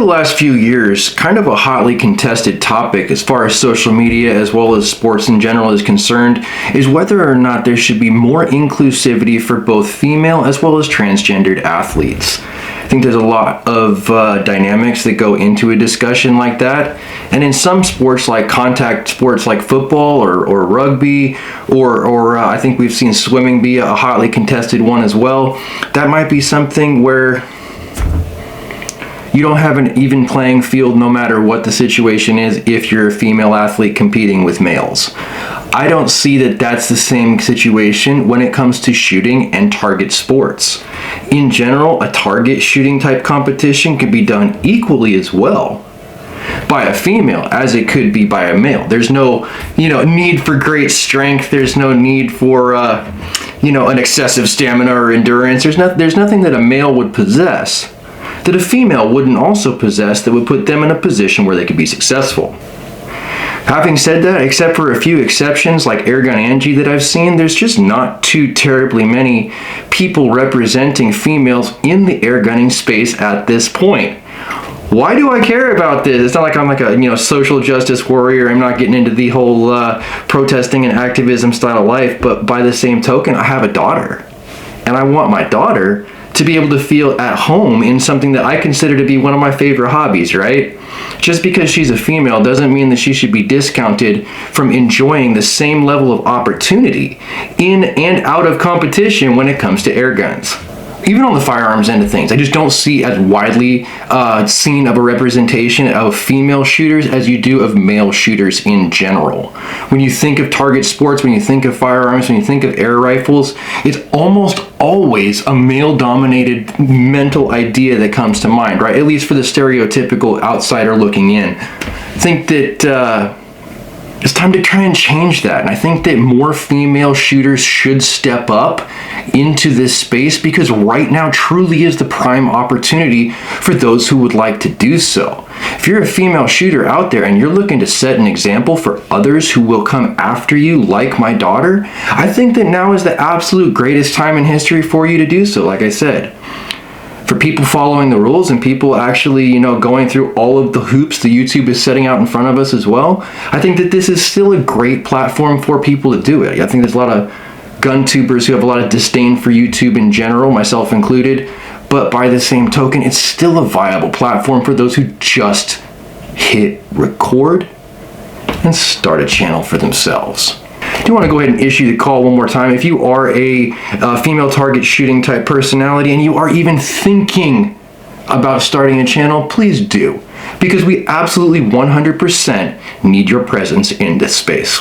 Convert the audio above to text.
the last few years, kind of a hotly contested topic as far as social media as well as sports in general is concerned is whether or not there should be more inclusivity for both female as well as transgendered athletes. I think there's a lot of dynamics that go into a discussion like that, and in some sports like contact sports like football or rugby or I think we've seen swimming be a hotly contested one as well, that might be something where you don't have an even playing field no matter what the situation is if you're a female athlete competing with males. I don't see that that's the same situation when it comes to shooting and target sports. In general, a target shooting type competition can be done equally as well by a female as it could be by a male. There's no, need for great strength. There's no need for, an excessive stamina or endurance. There's nothing that a male would possess that a female wouldn't also possess that would put them in a position where they could be successful. Having said that, except for a few exceptions like Airgun Angie that I've seen, there's just not too terribly many people representing females in the airgunning space at this point. Why do I care about this? It's not like I'm like a social justice warrior. I'm not getting into the whole protesting and activism style of life, but by the same token, I have a daughter. And I want my daughter to be able to feel at home in something that I consider to be one of my favorite hobbies, right? Just because she's a female doesn't mean that she should be discounted from enjoying the same level of opportunity in and out of competition when it comes to air guns. Even on the firearms end of things, I just don't see as widely seen of a representation of female shooters as you do of male shooters in general. When you think of target sports, when you think of firearms, when you think of air rifles, it's almost always a male-dominated mental idea that comes to mind, right? At least for the stereotypical outsider looking in. I think that it's time to try and change that. And I think that more female shooters should step up into this space because right now truly is the prime opportunity for those who would like to do so. If you're a female shooter out there and you're looking to set an example for others who will come after you, like my daughter, I think that now is the absolute greatest time in history for you to do so, like I said. For people following the rules and people actually, going through all of the hoops that YouTube is setting out in front of us as well, I think that this is still a great platform for people to do it. I think there's a lot of gun tubers who have a lot of disdain for YouTube in general, myself included, but by the same token, it's still a viable platform for those who just hit record and start a channel for themselves. I do want to go ahead and issue the call one more time. If you are a female target shooting type personality and you are even thinking about starting a channel, please do. Because we absolutely 100% need your presence in this space.